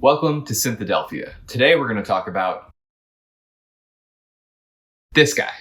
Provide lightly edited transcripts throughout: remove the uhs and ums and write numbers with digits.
Welcome to Synthadelphia. Today we're going to talk about this guy.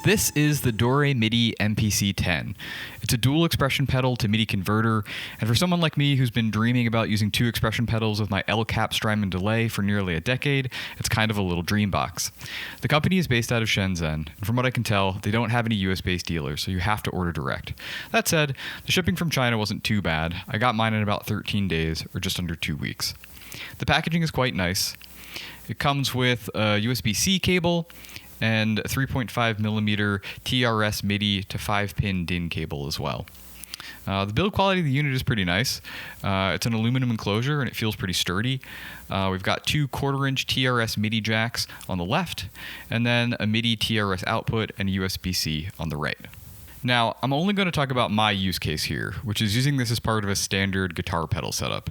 This is the Doremidi MPC-10. It's a dual expression pedal to Midi converter, and for someone like me who's been dreaming about using two expression pedals with my L-cap Strymon delay for nearly a decade, it's kind of a little dream box. The company is based out of Shenzhen, and from what I can tell, they don't have any US-based dealers, so you have to order direct. That said, the shipping from China wasn't too bad. I got mine in about 13 days, or just under 2 weeks. The packaging is quite nice. It comes with a USB-C cable, and a 3.5mm TRS Midi to 5-pin DIN cable as well. The build quality of the unit is pretty nice. It's an aluminum enclosure and it feels pretty sturdy. We've got two 1/4-inch TRS Midi jacks on the left, and then a Midi TRS output and USB-C on the right. Now, I'm only going to talk about my use case here, which is using this as part of a standard guitar pedal setup.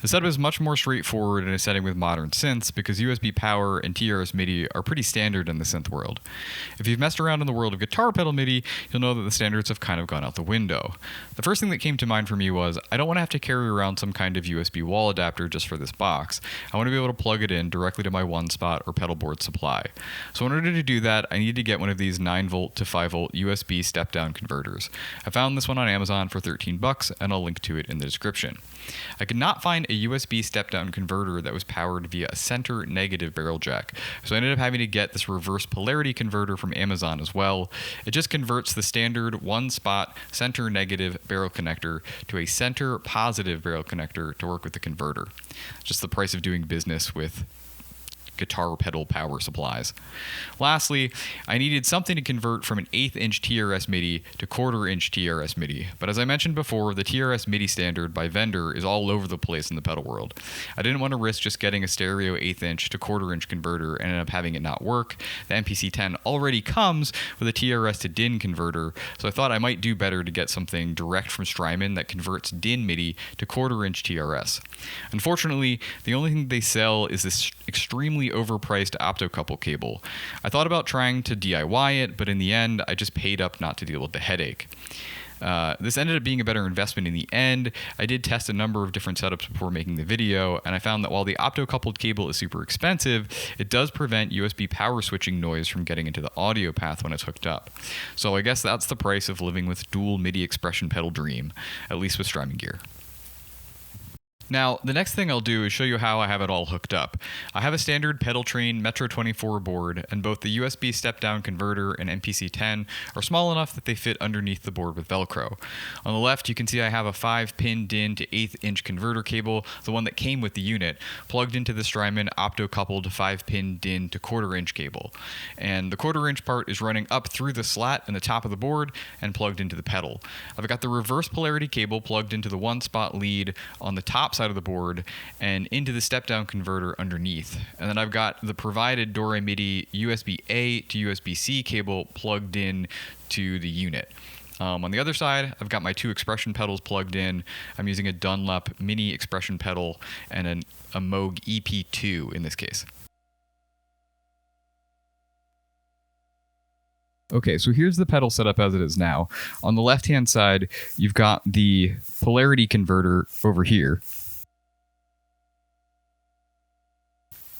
The setup is much more straightforward in a setting with modern synths because USB power and TRS Midi are pretty standard in the synth world. If you've messed around in the world of guitar pedal Midi, you'll know that the standards have kind of gone out the window. The first thing that came to mind for me was, I don't want to have to carry around some kind of USB wall adapter just for this box. I want to be able to plug it in directly to my one-spot or pedal board supply. So in order to do that, I need to get one of these 9V to 5V USB step-down converters. I found this one on Amazon for $13, and I'll link to it in the description. I could not find a USB step-down converter that was powered via a center negative barrel jack, so I ended up having to get this reverse polarity converter from Amazon as well. It just converts the standard one-spot center negative barrel connector to a center positive barrel connector to work with the converter. Just the price of doing business with guitar pedal power supplies. Lastly, I needed something to convert from an 1/8-inch TRS Midi to 1/4-inch TRS Midi, but as I mentioned before, the TRS Midi standard by vendor is all over the place in the pedal world. I didn't want to risk just getting a stereo 1/8-inch to 1/4-inch converter and end up having it not work. The MPC-10 already comes with a TRS to DIN converter, so I thought I might do better to get something direct from Strymon that converts DIN Midi to 1/4-inch TRS. Unfortunately, the only thing they sell is this extremely overpriced optocouple cable. I thought about trying to DIY it, but in the end, I just paid up not to deal with the headache. This ended up being a better investment in the end. I did test a number of different setups before making the video, and I found that while the optocoupled cable is super expensive, it does prevent USB power switching noise from getting into the audio path when it's hooked up. So I guess that's the price of living with dual MIDI expression pedal dream, at least with Strymon gear. Now, the next thing I'll do is show you how I have it all hooked up. I have a standard Pedal Train Metro 24 board, and both the USB step-down converter and MPC-10 are small enough that they fit underneath the board with Velcro. On the left, you can see I have a 5-pin DIN to 1/8-inch converter cable, the one that came with the unit, plugged into the Strymon opto-coupled 5-pin DIN to 1/4-inch cable. And the 1/4-inch part is running up through the slat in the top of the board and plugged into the pedal. I've got the reverse polarity cable plugged into the one-spot lead on the top side of the board and into the step-down converter underneath. And then I've got the provided Doremidi USB-A to USB-C cable plugged in to the unit. On the other side, I've got my two expression pedals plugged in. I'm using a Dunlop mini expression pedal and a Moog EP02 in this case. Okay, so here's the pedal setup as it is now. On the left-hand side, you've got the polarity converter over here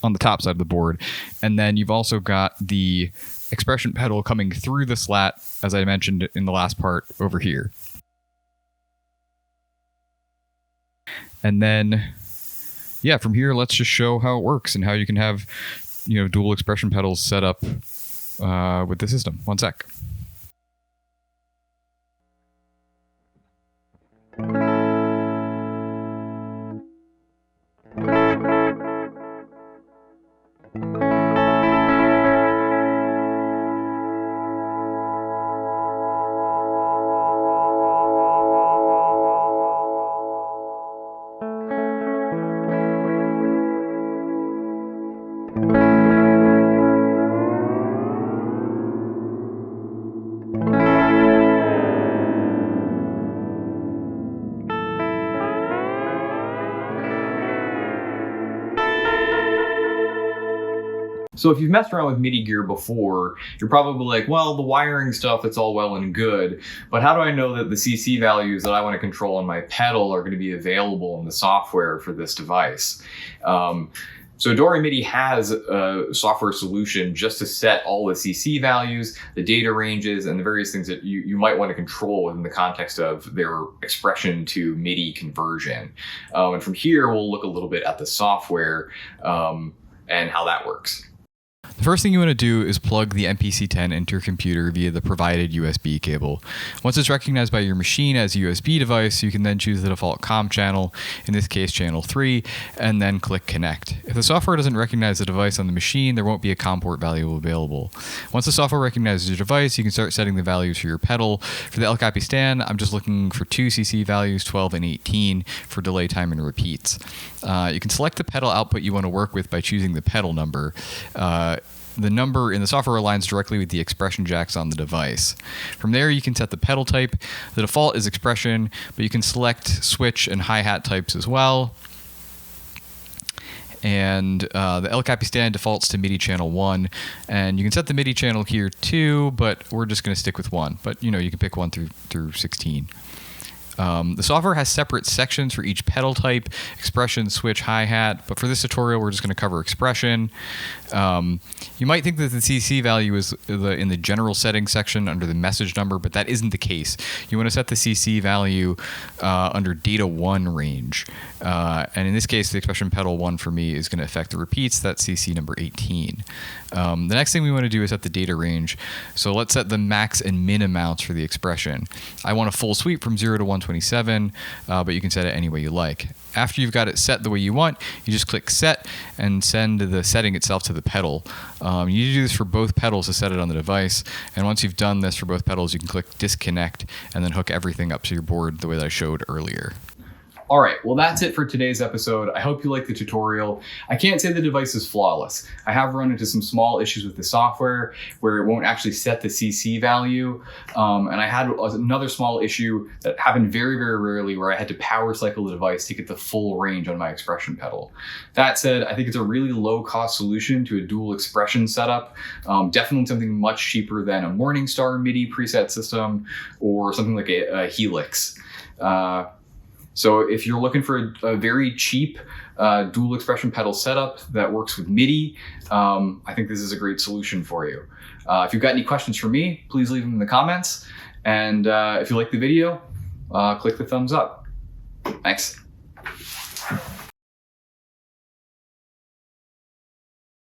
on the top side of the board, and then you've also got the expression pedal coming through the slat, as I mentioned in the last part, over here. And then, yeah, from here, let's just show how it works and how you can have, dual expression pedals set up with the system. One sec. So if you've messed around with MIDI gear before, you're probably like, well, the wiring stuff, it's all well and good, but how do I know that the CC values that I want to control on my pedal are going to be available in the software for this device? So Doremidi has a software solution just to set all the CC values, the data ranges, and the various things that you might want to control within the context of their expression to MIDI conversion. And from here, we'll look a little bit at the software and how that works. The first thing you want to do is plug the MPC-10 into your computer via the provided USB cable. Once it's recognized by your machine as a USB device, you can then choose the default COM channel, in this case channel 3, and then click connect. If the software doesn't recognize the device on the machine, there won't be a COM port value available. Once the software recognizes your device, you can start setting the values for your pedal. For the Capistan, I'm just looking for two CC values, 12 and 18, for delay time and repeats. You can select the pedal output you want to work with by choosing the pedal number. The number in the software aligns directly with the expression jacks on the device. From there, you can set the pedal type. The default is expression, but you can select switch and hi-hat types as well. And the Capistan defaults to MIDI channel 1, and you can set the MIDI channel here too, but we're just going to stick with 1. But you can pick 1 through 16. The software has separate sections for each pedal type, expression, switch, hi-hat, but for this tutorial we're just going to cover expression. You might think that the CC value is in the general settings section under the message number, but that isn't the case. You want to set the CC value under data 1 range. And in this case, the expression pedal 1 for me is going to affect the repeats. That's CC number 18. The next thing we want to do is set the data range. So let's set the max and min amounts for the expression. I want a full sweep from 0 to 127, but you can set it any way you like. After you've got it set the way you want, you just click set and send the setting itself to the pedal. You need to do this for both pedals to set it on the device. And once you've done this for both pedals, you can click disconnect and then hook everything up to your board the way that I showed earlier. All right, well, that's it for today's episode. I hope you liked the tutorial. I can't say the device is flawless. I have run into some small issues with the software where it won't actually set the CC value. And I had another small issue that happened very, very rarely where I had to power cycle the device to get the full range on my expression pedal. That said, I think it's a really low cost solution to a dual expression setup. Definitely something much cheaper than a Morningstar MIDI preset system or something like a Helix. So if you're looking for a very cheap dual expression pedal setup that works with MIDI, I think this is a great solution for you. If you've got any questions for me, please leave them in the comments. And if you like the video, click the thumbs up. Thanks.